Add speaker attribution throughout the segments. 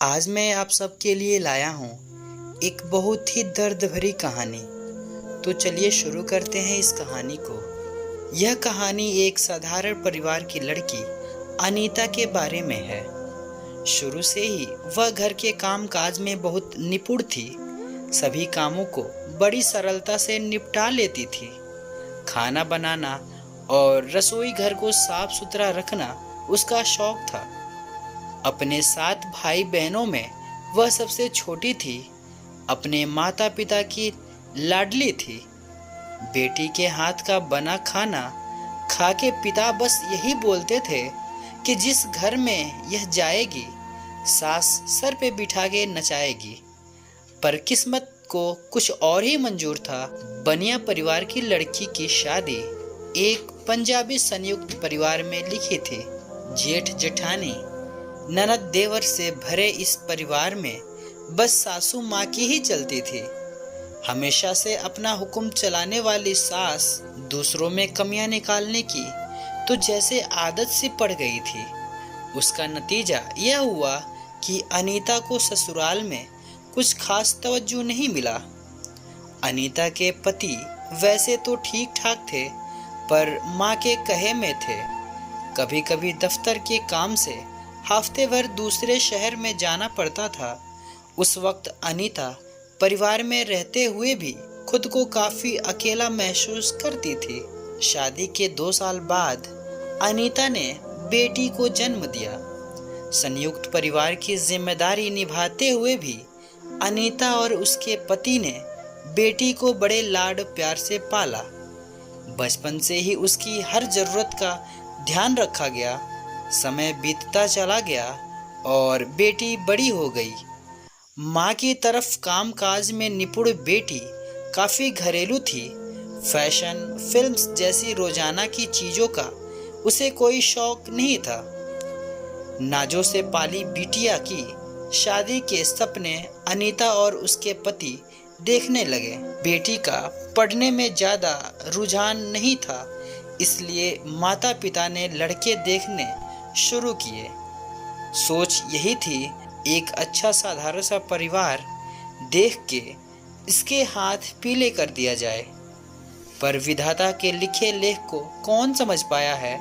Speaker 1: आज मैं आप सबके लिए लाया हूँ एक बहुत ही दर्द भरी कहानी। तो चलिए शुरू करते हैं इस कहानी को। यह कहानी एक साधारण परिवार की लड़की अनीता के बारे में है। शुरू से ही वह घर के काम काज में बहुत निपुण थी। सभी कामों को बड़ी सरलता से निपटा लेती थी। खाना बनाना और रसोई घर को साफ सुथरा रखना उसका शौक था। अपने 7 भाई बहनों में वह सबसे छोटी थी। अपने माता पिता की लाडली थी। बेटी के हाथ का बना खाना खा के पिता बस यही बोलते थे कि जिस घर में यह जाएगी सास सर पे बिठा के नचाएगी। पर किस्मत को कुछ और ही मंजूर था। बनिया परिवार की लड़की की शादी एक पंजाबी संयुक्त परिवार में लिखी थी। जेठ जेठानी ननद देवर से भरे इस परिवार में बस सासू माँ की ही चलती थी। हमेशा से अपना हुक्म चलाने वाली सास दूसरों में कमियां निकालने की तो जैसे आदत सी पड़ गई थी। उसका नतीजा यह हुआ कि अनीता को ससुराल में कुछ खास तवज्जो नहीं मिला। अनीता के पति वैसे तो ठीक ठाक थे, पर माँ के कहे में थे। कभी कभी दफ्तर के काम से हफ्ते भर दूसरे शहर में जाना पड़ता था। उस वक्त अनीता परिवार में रहते हुए भी खुद को काफी अकेला महसूस करती थी। शादी के 2 साल बाद अनीता ने बेटी को जन्म दिया। संयुक्त परिवार की जिम्मेदारी निभाते हुए भी अनीता और उसके पति ने बेटी को बड़े लाड प्यार से पाला। बचपन से ही उसकी हर जरूरत का ध्यान रखा गया। समय बीतता चला गया और बेटी बड़ी हो गई। माँ की तरफ काम काज में निपुण बेटी काफ़ी घरेलू थी। फैशन फिल्म्स जैसी रोजाना की चीज़ों का उसे कोई शौक नहीं था। नाजों से पाली बिटिया की शादी के सपने अनीता और उसके पति देखने लगे। बेटी का पढ़ने में ज़्यादा रुझान नहीं था, इसलिए माता पिता ने लड़के देखने शुरू किए। सोच यही थी, एक अच्छा साधारण सा परिवार देख के इसके हाथ पीले कर दिया जाए। पर विधाता के लिखे लेख को कौन समझ पाया है।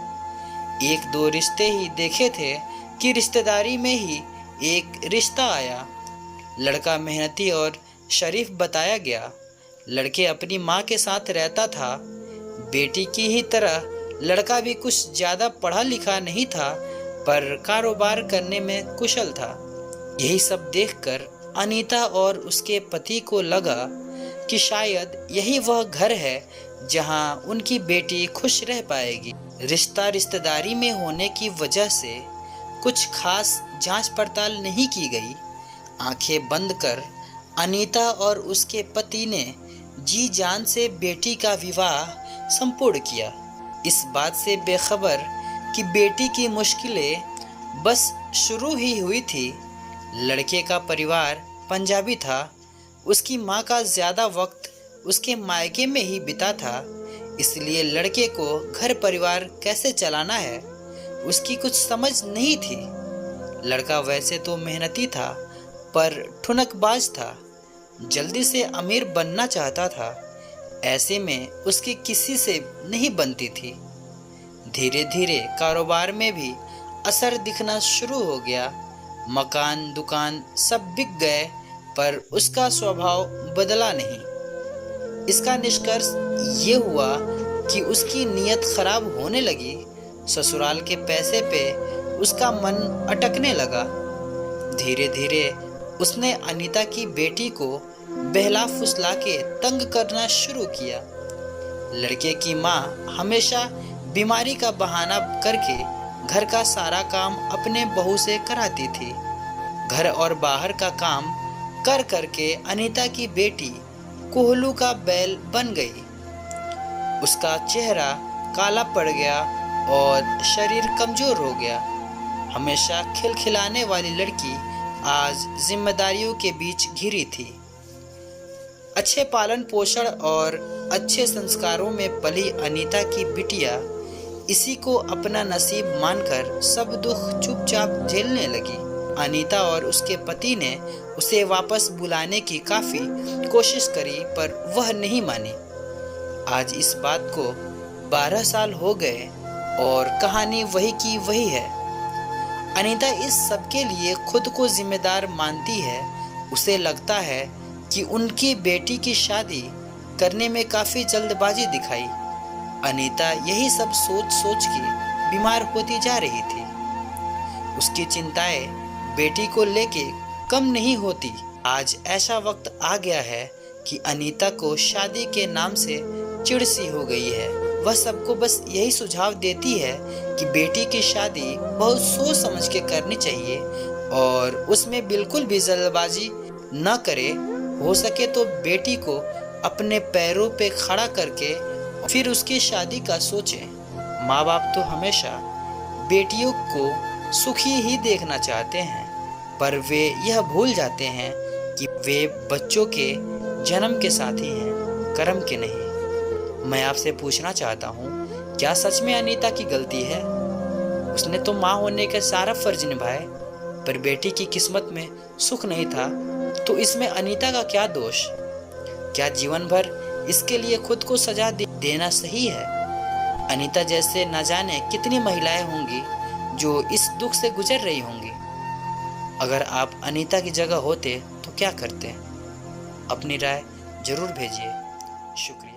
Speaker 1: 1-2 रिश्ते ही देखे थे कि रिश्तेदारी में ही एक रिश्ता आया। लड़का मेहनती और शरीफ बताया गया। लड़के अपनी माँ के साथ रहता था। बेटी की ही तरह लड़का भी कुछ ज़्यादा पढ़ा लिखा नहीं था, पर कारोबार करने में कुशल था। यही सब देखकर अनीता और उसके पति को लगा कि शायद यही वह घर है जहां उनकी बेटी खुश रह पाएगी। रिश्ता रिश्तेदारी में होने की वजह से कुछ खास जांच पड़ताल नहीं की गई। आंखें बंद कर अनीता और उसके पति ने जी जान से बेटी का विवाह संपूर्ण किया। इस बात से बेखबर कि बेटी की मुश्किलें बस शुरू ही हुई थी। लड़के का परिवार पंजाबी था। उसकी माँ का ज़्यादा वक्त उसके मायके में ही बिता था, इसलिए लड़के को घर परिवार कैसे चलाना है उसकी कुछ समझ नहीं थी। लड़का वैसे तो मेहनती था, पर ठुनकबाज था। जल्दी से अमीर बनना चाहता था। ऐसे में उसकी किसी से नहीं बनती थी। धीरे धीरे कारोबार में भी असर दिखना शुरू हो गया। मकान दुकान सब बिक गए, पर उसका स्वभाव बदला नहीं। इसका निष्कर्ष ये हुआ कि उसकी नीयत खराब होने लगी। ससुराल के पैसे पे उसका मन अटकने लगा। धीरे धीरे उसने अनीता की बेटी को बहला फुसला के तंग करना शुरू किया। लड़के की माँ हमेशा बीमारी का बहाना करके घर का सारा काम अपने बहू से कराती थी। घर और बाहर का काम कर करके अनीता की बेटी कोहलू का बैल बन गई। उसका चेहरा काला पड़ गया और शरीर कमजोर हो गया। हमेशा खिलखिलाने वाली लड़की आज जिम्मेदारियों के बीच घिरी थी। अच्छे पालन पोषण और अच्छे संस्कारों में पली अनीता की बिटिया इसी को अपना नसीब मानकर सब दुख चुपचाप झेलने लगी। अनीता और उसके पति ने उसे वापस बुलाने की काफी कोशिश करी पर वह नहीं मानी। आज इस बात को 12 साल हो गए और कहानी वही की वही है। अनीता इस सब के लिए खुद को जिम्मेदार मानती है। उसे लगता है कि उनकी बेटी की शादी करने में काफी जल्दबाजी दिखाई। अनीता यही सब सोच सोच के बीमार होती जा रही थी। उसकी चिंताएं बेटी को लेके कम नहीं होती। आज ऐसा वक्त आ गया है कि अनीता को शादी के नाम से चिढ़ सी हो गई है। वह सबको बस यही सुझाव देती है कि बेटी की शादी बहुत सोच समझ के करनी चाहिए और उसमें बिल्कुल भी जल्दबाजी न करे। हो सके तो बेटी को अपने पैरों पे खड़ा करके फिर उसकी शादी का सोचें। माँ बाप तो हमेशा बेटियों को सुखी ही देखना चाहते हैं, पर वे यह भूल जाते हैं कि वे बच्चों के जन्म के साथी हैं, कर्म के नहीं। मैं आपसे पूछना चाहता हूँ, क्या सच में अनीता की गलती है? उसने तो माँ होने का सारा फर्ज निभाए, पर बेटी की किस्मत में सुख नहीं था, तो इसमें अनीता का क्या दोष? क्या जीवन भर इसके लिए खुद को सजा देना सही है? अनीता जैसे न जाने कितनी महिलाएं होंगी जो इस दुख से गुजर रही होंगी। अगर आप अनीता की जगह होते तो क्या करते? अपनी राय जरूर भेजिए। शुक्रिया।